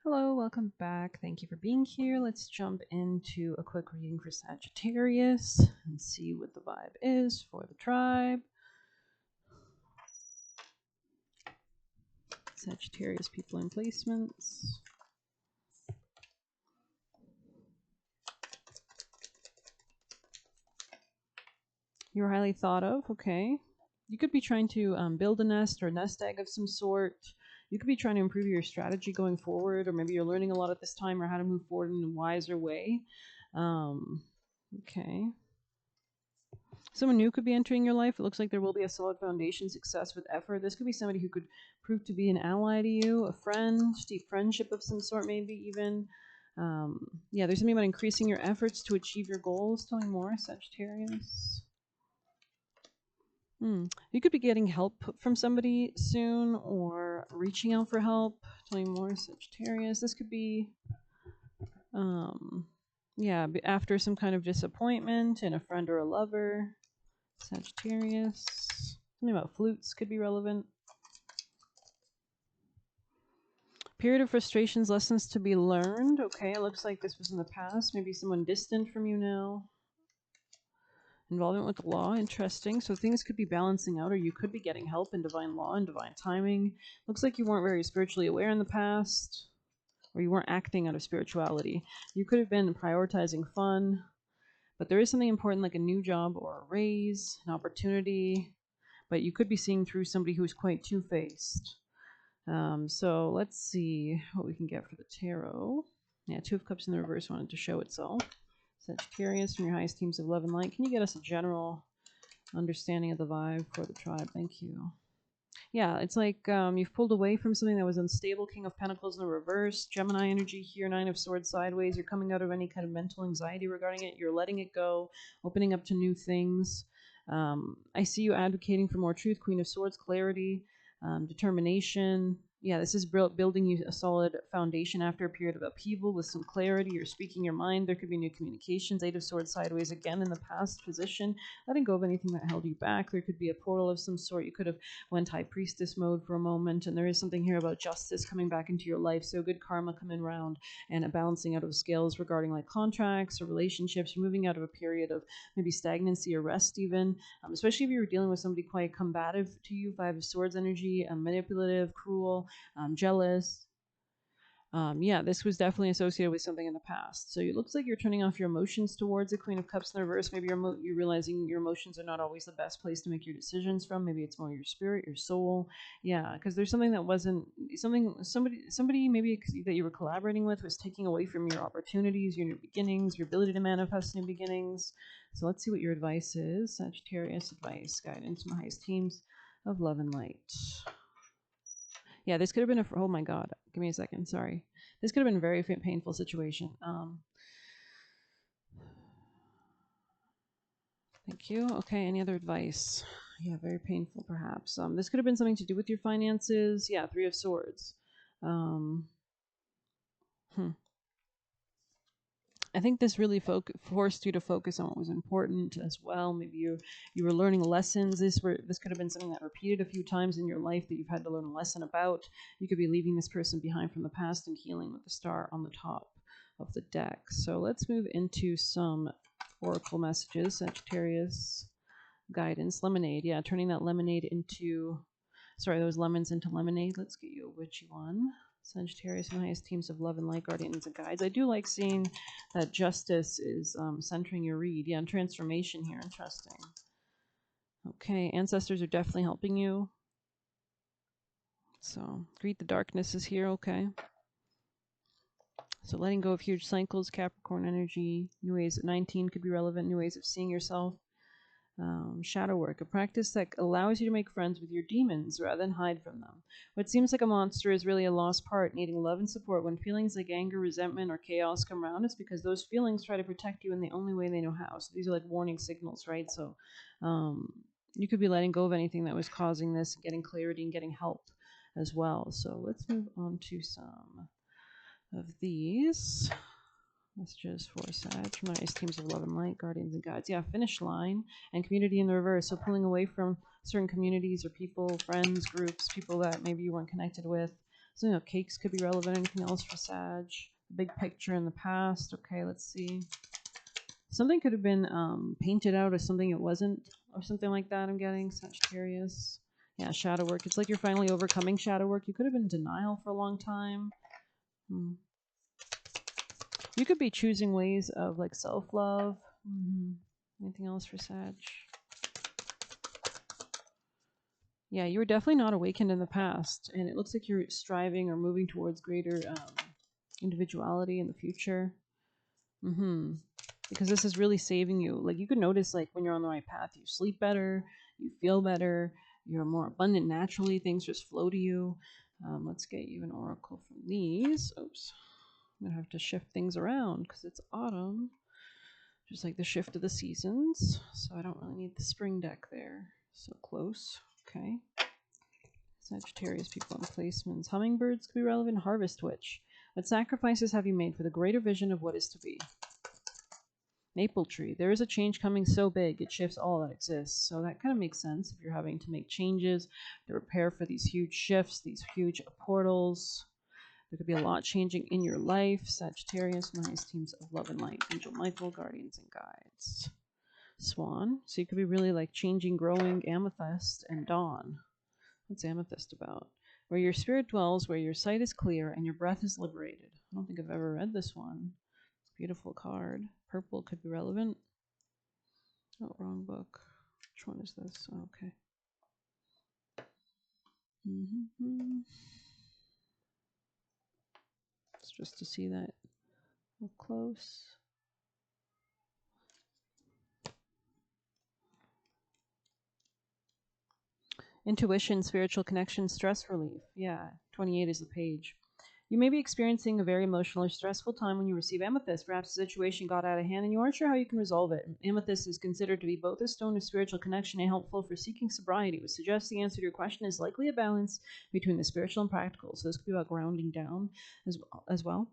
Hello, welcome back. Thank you for being here. Let's jump into a quick reading for Sagittarius and see what the vibe is for the tribe. Sagittarius people and placements. You're highly thought of, okay. You could be trying to build a nest or a nest egg of some sort. You could be trying to improve your strategy going forward, or maybe you're learning a lot at this time or how to move forward in a wiser way. Okay. Someone new could be entering your life. It looks like there will be a solid foundation, success with effort. This could be somebody who could prove to be an ally to you, a friend, deep friendship of some sort, maybe even. Yeah, there's something about increasing your efforts to achieve your goals. Tell me more, Sagittarius. You could be getting help from somebody soon or reaching out for help. Tell me more, Sagittarius. This could be, yeah, after some kind of disappointment in a friend or a lover. Sagittarius. Something about flutes could be relevant. Period of frustrations, lessons to be learned. Okay, it looks like this was in the past. Maybe someone distant from you now. Involvement with the law, interesting. So things could be balancing out, or you could be getting help in divine law and divine timing. Looks like you weren't very spiritually aware in the past, or you weren't acting out of spirituality. You could have been prioritizing fun, but there is something important like a new job or a raise, an opportunity, but you could be seeing through somebody who's quite two-faced. So let's see what we can get for the tarot. Yeah, Two of Cups in the reverse wanted to show itself. Sagittarius from your highest teams of love and light. Can you get us a general understanding of the vibe for the tribe? Thank you. Yeah, it's like you've pulled away from something that was unstable. King of Pentacles in the reverse. Gemini energy here. Nine of Swords sideways. You're coming out of any kind of mental anxiety regarding it. You're letting it go, opening up to new things. I see you advocating for more truth. Queen of Swords, clarity, determination. Yeah, this is building you a solid foundation after a period of upheaval with some clarity. You're speaking your mind. There could be new communications. Eight of Swords sideways again in the past position. Letting go of anything that held you back. There could be a portal of some sort. You could have went high priestess mode for a moment, and there is something here about justice coming back into your life. So good karma coming around and a balancing out of scales regarding like contracts or relationships. You're moving out of a period of maybe stagnancy or rest even, especially if you were dealing with somebody quite combative to you. Five of Swords energy, manipulative, cruel, jealous. Yeah, this was definitely associated with something in the past. So it looks like you're turning off your emotions towards the Queen of Cups in the reverse. Maybe you're realizing your emotions are not always the best place to make your decisions from. Maybe it's more your spirit, your soul. Yeah, because there's something that wasn't somebody maybe that you were collaborating with was taking away from your opportunities, your new beginnings, your ability to manifest new beginnings. So let's see what your advice is. Sagittarius advice, guidance, my highest teams of love and light. Yeah, this could have been oh my god, give me a second, sorry. This could have been a very painful situation. Thank you. Okay, any other advice? Yeah, very painful perhaps. This could have been something to do with your finances. Yeah, Three of Swords. Um, I think this really forced you to focus on what was important as well. Maybe you were learning lessons. This could have been something that repeated a few times in your life that you've had to learn a lesson about. You could be leaving this person behind from the past and healing with the star on the top of the deck. So let's move into some oracle messages. Sagittarius guidance. Lemonade. Yeah, turning that lemonade into, sorry, those lemons into lemonade. Let's get you a witchy one. Sagittarius and highest teams of love and light, guardians and guides. I do like seeing that justice is centering your read. Yeah, and transformation here. Interesting. Okay, ancestors are definitely helping you. So, greet the darkness is here. Okay. So, letting go of huge cycles, Capricorn energy, new ways at 19 could be relevant, new ways of seeing yourself. Shadow work, a practice that allows you to make friends with your demons rather than hide from them. What seems like a monster is really a lost part, needing love and support. When feelings like anger, resentment, or chaos come around, it's because those feelings try to protect you in the only way they know how. So these are like warning signals, right? So you could be letting go of anything that was causing this, getting clarity and getting help as well. So let's move on to some of these messages for Sag. Nice teams of love and light, guardians and guides. Yeah, finish line and community in the reverse. So pulling away from certain communities or people, friends, groups, people that maybe you weren't connected with. Something about cakes could be relevant. Anything else for Sag? Big picture in the past. Okay, let's see. Something could have been painted out as something it wasn't, or something like that. I'm getting Sagittarius. Yeah, shadow work. It's like you're finally overcoming shadow work. You could have been in denial for a long time. You could be choosing ways of like self-love. Anything else for Sag? Yeah, you were definitely not awakened in the past, and it looks like you're striving or moving towards greater individuality in the future. Because this is really saving you. Like, you can notice, like, when you're on the right path, you sleep better, you feel better, you're more abundant naturally, things just flow to you. Let's get you an oracle from these. Oops. I'm going to have to shift things around because it's autumn. Just like the shift of the seasons. So I don't really need the spring deck there. So close. Okay. Sagittarius people and placements. Hummingbirds could be relevant. Harvest Witch. What sacrifices have you made for the greater vision of what is to be? Maple tree. There is a change coming so big, it shifts all that exists. So that kind of makes sense if you're having to make changes, to prepare for these huge shifts, these huge portals. There could be a lot changing in your life. Sagittarius, nice teams of love and light. Angel Michael, guardians and guides. Swan. So you could be really like changing, growing. Amethyst and dawn. What's amethyst about? Where your spirit dwells, where your sight is clear, and your breath is liberated. I don't think I've ever read this one. Beautiful card. Purple could be relevant. Oh, wrong book. Which one is this? Oh, okay. It's just to see that up close. Intuition, spiritual connection, stress relief. Yeah, 28 is the page. You may be experiencing a very emotional or stressful time when you receive amethyst. Perhaps the situation got out of hand and you aren't sure how you can resolve it. Amethyst is considered to be both a stone of spiritual connection and helpful for seeking sobriety, which suggests the answer to your question is likely a balance between the spiritual and practical. So this could be about grounding down as well.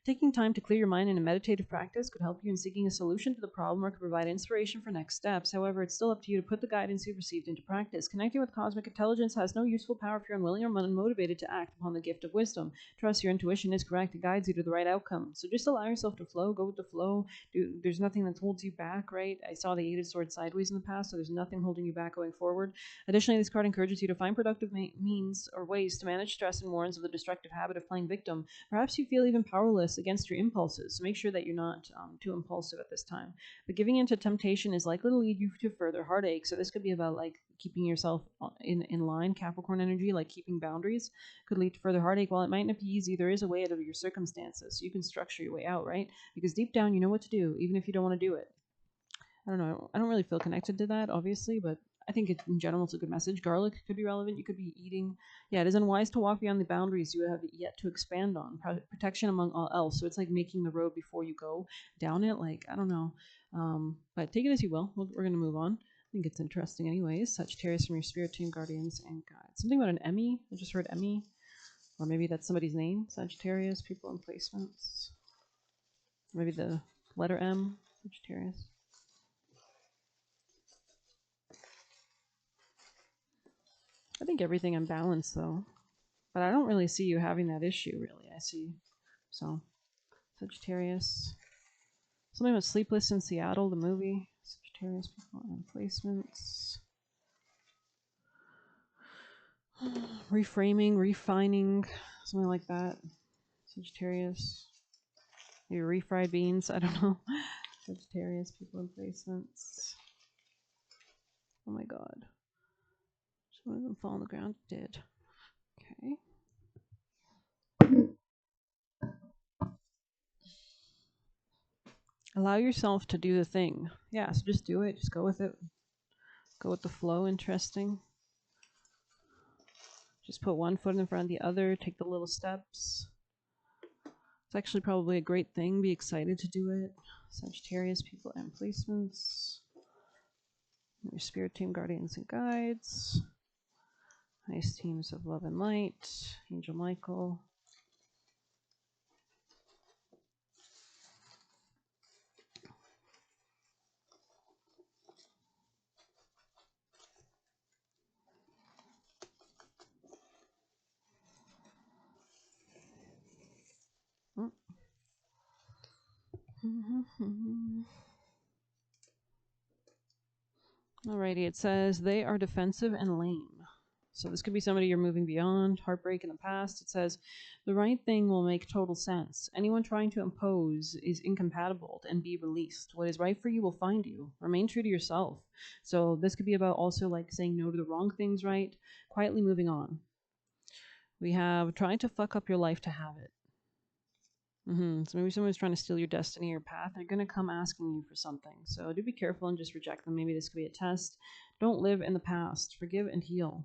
Taking time to clear your mind in a meditative practice could help you in seeking a solution to the problem or could provide inspiration for next steps. However, it's still up to you to put the guidance you've received into practice. Connecting with cosmic intelligence has no useful power if you're unwilling or unmotivated to act upon the gift of wisdom. Trust your intuition is correct. It guides you to the right outcome. So just allow yourself to flow. Go with the flow. There's nothing that holds you back, right? I saw the Eight of Swords sideways in the past, so there's nothing holding you back going forward. Additionally, this card encourages you to find productive means or ways to manage stress and warns of the destructive habit of playing victim. Perhaps you feel even powerless against your impulses. So make sure that you're not too impulsive at this time. But giving into temptation is likely to lead you to further heartache. So this could be about like keeping yourself in line. Capricorn energy, like keeping boundaries, could lead to further heartache. While it might not be easy, there is a way out of your circumstances. So you can structure your way out, right? Because deep down, you know what to do, even if you don't want to do it. I don't know. I don't really feel connected to that, obviously, but I think in general it's a good message. Garlic could be relevant. You could be eating. Yeah, it is unwise to walk beyond the boundaries you have yet to expand on. Protection among all else. So it's like making the road before you go down it. Like, I don't know. But take it as you will. We're going to move on. I think it's interesting anyways. Sagittarius from your spirit team, guardians, and guides. Something about an Emmy. I just heard Emmy. Or maybe that's somebody's name. Sagittarius, people and placements. Maybe the letter M. Sagittarius. I think everything in balance, though. But I don't really see you having that issue, really. I see. So, Sagittarius. Something about Sleepless in Seattle, the movie. Sagittarius people and placements. Reframing, refining, something like that. Sagittarius. Maybe refried beans, I don't know. Sagittarius people and placements. Oh my god. Some of them fall on the ground. It did. Okay. Allow yourself to do the thing. Yeah, so just do it. Just go with it. Go with the flow. Interesting. Just put one foot in front of the other. Take the little steps. It's actually probably a great thing. Be excited to do it. Sagittarius people and placements. Your spirit team, guardians and guides. Nice teams of love and light. Angel Michael. Alrighty, it says they are defensive and lame. So this could be somebody you're moving beyond, heartbreak in the past. It says the right thing will make total sense. Anyone trying to impose is incompatible and be released. What is right for you will find you. Remain true to yourself. So this could be about also like saying no to the wrong things, right? Quietly moving on. We have trying to fuck up your life to have it. So maybe someone's trying to steal your destiny or path. They're going to come asking you for something. So do be careful and just reject them. Maybe this could be a test. Don't live in the past. Forgive and heal.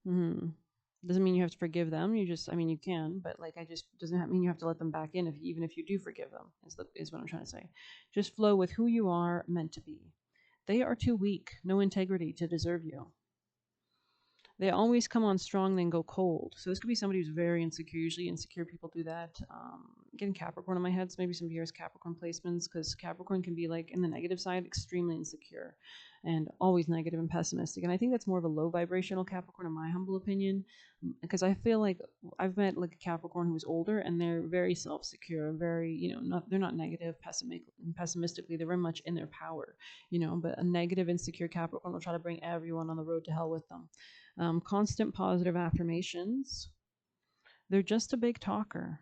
Doesn't mean you have to forgive them. You can, but like I just doesn't mean you have to let them back in. Even if you do forgive them, is what I'm trying to say. Just flow with who you are meant to be. They are too weak, no integrity to deserve you. They always come on strong, then go cold. So this could be somebody who's very insecure. Usually insecure people do that. Getting Capricorn in my head, so maybe somebody here has Capricorn placements, because Capricorn can be like in the negative side, extremely insecure and always negative and pessimistic. And I think that's more of a low vibrational Capricorn in my humble opinion, because I feel like I've met like a Capricorn who was older and they're very self-secure, very, they're not negative, pessimistically, they're very much in their power, but a negative, insecure Capricorn will try to bring everyone on the road to hell with them. Constant positive affirmations. They're just a big talker.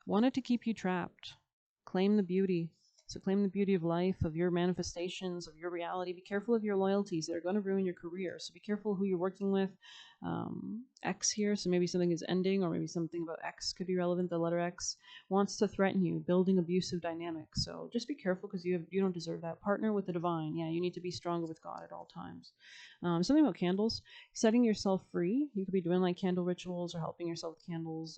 Wanted to keep you trapped. Claim the beauty. So claim the beauty of life, of your manifestations, of your reality. Be careful of your loyalties. They're going to ruin your career. So be careful who you're working with. X here, so maybe something is ending, or maybe something about X could be relevant. The letter X wants to threaten you, building abusive dynamics. So just be careful, because you don't deserve that. Partner with the divine. Yeah, you need to be stronger with God at all times. Something about candles, setting yourself free. You could be doing like candle rituals or helping yourself with candles.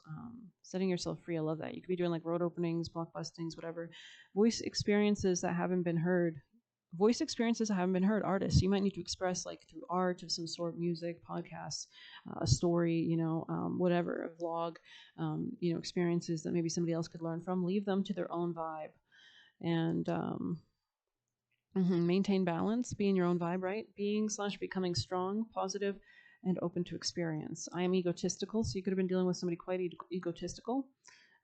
Setting yourself free. I love that. You could be doing like road openings, blockbustings, whatever. Voice experiences that haven't been heard. Artists, you might need to express like through art of some sort, music, podcasts, a story, whatever, a vlog, experiences that maybe somebody else could learn from. Leave them to their own vibe. And maintain balance, be in your own vibe, right? Being/becoming strong, positive, and open to experience. I am egotistical, so you could have been dealing with somebody quite egotistical.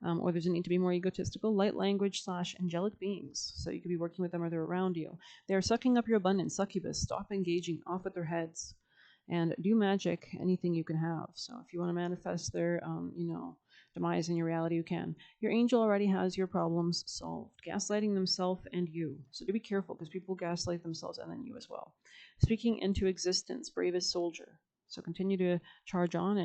Or there's a need to be more egotistical. Light language/angelic beings. So you could be working with them or they're around you. They are sucking up your abundance. Succubus. Stop engaging. Off with their heads. And do magic. Anything you can have. So if you want to manifest their, demise in your reality, you can. Your angel already has your problems solved. Gaslighting themselves and you. So do be careful, because people gaslight themselves and then you as well. Speaking into existence. Bravest soldier. So continue to charge on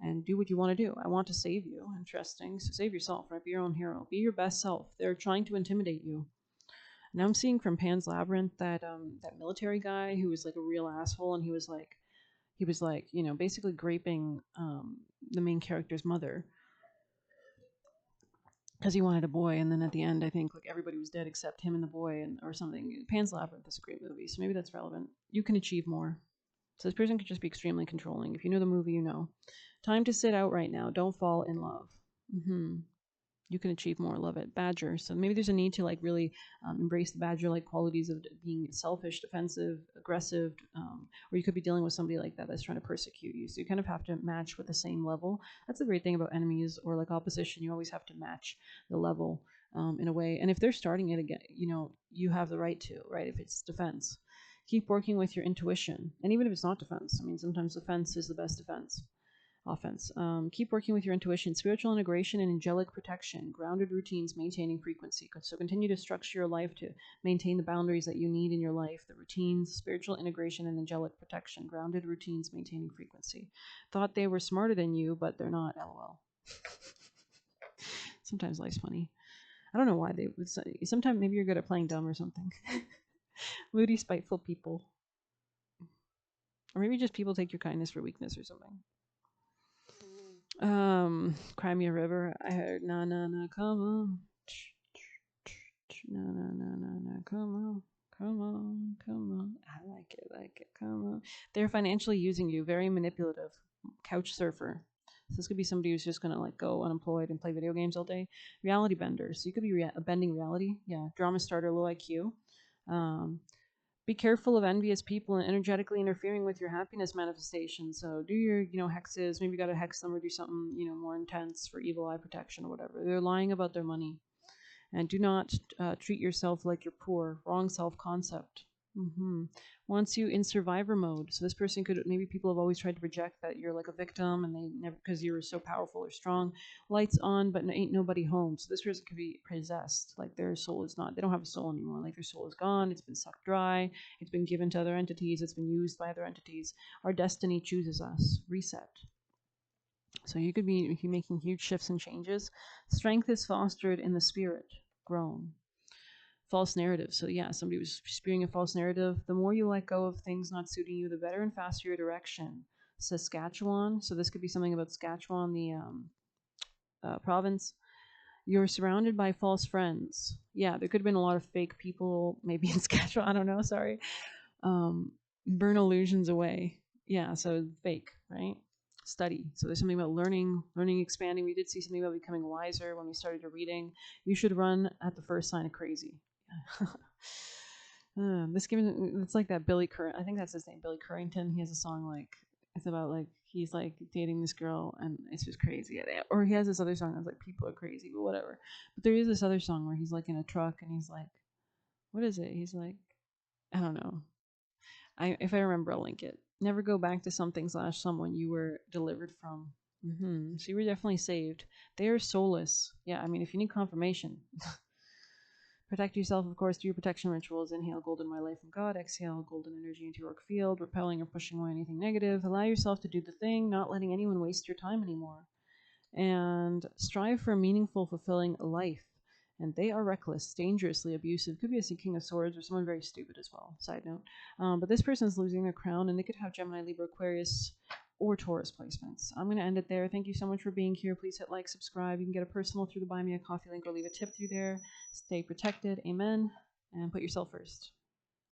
and do what you want to do. I want to save you. Interesting. So save yourself, right? Be your own hero. Be your best self. They're trying to intimidate you. Now I'm seeing from Pan's Labyrinth that military guy who was like a real asshole, and he was like, basically graping the main character's mother because he wanted a boy, and then at the end, I think like everybody was dead except him and the boy, or something. Pan's Labyrinth is a great movie, so maybe that's relevant. You can achieve more. So this person could just be extremely controlling. If you know the movie, you know. Time to sit out right now. Don't fall in love. You can achieve more. Love it. Badger. So maybe there's a need to like really embrace the badger-like qualities of being selfish, defensive, aggressive, or you could be dealing with somebody like that that's trying to persecute you. So you kind of have to match with the same level. That's the great thing about enemies or like opposition. You always have to match the level in a way. And if they're starting it again, you have the right to, right? If it's defense. Keep working with your intuition. And even if it's not defense, sometimes defense is the best defense. Offense. Keep working with your intuition. Spiritual integration and angelic protection. Grounded routines, maintaining frequency. So continue to structure your life to maintain the boundaries that you need in your life. The routines, spiritual integration, and angelic protection. Grounded routines, maintaining frequency. Thought they were smarter than you, but they're not. LOL. Sometimes life's funny. I don't know why they would say. Sometimes maybe you're good at playing dumb or something. Moody, spiteful people. Or maybe just people take your kindness for weakness or something. Crimea River. I heard na na na come on. Na na na na na come on. Come on, come on. I like it, come on. They're financially using you, very manipulative. Couch surfer. So this could be somebody who's just gonna like go unemployed and play video games all day. Reality benders. So you could be bending reality. Yeah. Drama starter, low IQ. Be careful of envious people and energetically interfering with your happiness manifestation. So do your, hexes. Maybe you got to hex them or do something, more intense for evil eye protection or whatever. They're lying about their money. And do not treat yourself like you're poor. Wrong self-concept. Wants you in survivor mode. So this person could, maybe people have always tried to project that you're like a victim and they never, because you're so powerful or strong. Lights on, but ain't nobody home. So this person could be possessed. Like their soul is not, they don't have a soul anymore. Like their soul is gone. It's been sucked dry. It's been given to other entities. It's been used by other entities. Our destiny chooses us. Reset. So you could be making huge shifts and changes. Strength is fostered in the spirit. Grown. False narrative. So yeah, somebody was spewing a false narrative. The more you let go of things not suiting you, the better and faster your direction. Saskatchewan. So this could be something about Saskatchewan, the province. You're surrounded by false friends. Yeah, there could have been a lot of fake people, maybe in Saskatchewan. I don't know. Sorry. Burn illusions away. Yeah, so fake, right? Study. So there's something about learning, expanding. We did see something about becoming wiser when we started a reading. You should run at the first sign of crazy. This given, it's like that Billy I think that's his name, Billy Currington. He has a song like, it's about like he's like dating this girl and it's just crazy. Or he has this other song that's like people are crazy, but whatever. But there is this other song where he's like in a truck and he's like, what is it? He's like, I don't know. If I remember, I'll link it. Never go back to something / someone you were delivered from. So you were definitely saved. They are soulless. Yeah, I mean, if you need confirmation, protect yourself, of course, through your protection rituals. Inhale golden white light from God. Exhale golden energy into your work field, repelling or pushing away anything negative. Allow yourself to do the thing, not letting anyone waste your time anymore. And strive for a meaningful, fulfilling life. And they are reckless, dangerously abusive. Could be a King of Swords or someone very stupid as well. Side note. But this person is losing their crown, and they could have Gemini, Libra, Aquarius, or Taurus placements. I'm going to end it there. Thank you so much for being here. Please hit like, subscribe. You can get a personal through the Buy Me a Coffee link or leave a tip through there. Stay protected. Amen. And put yourself first.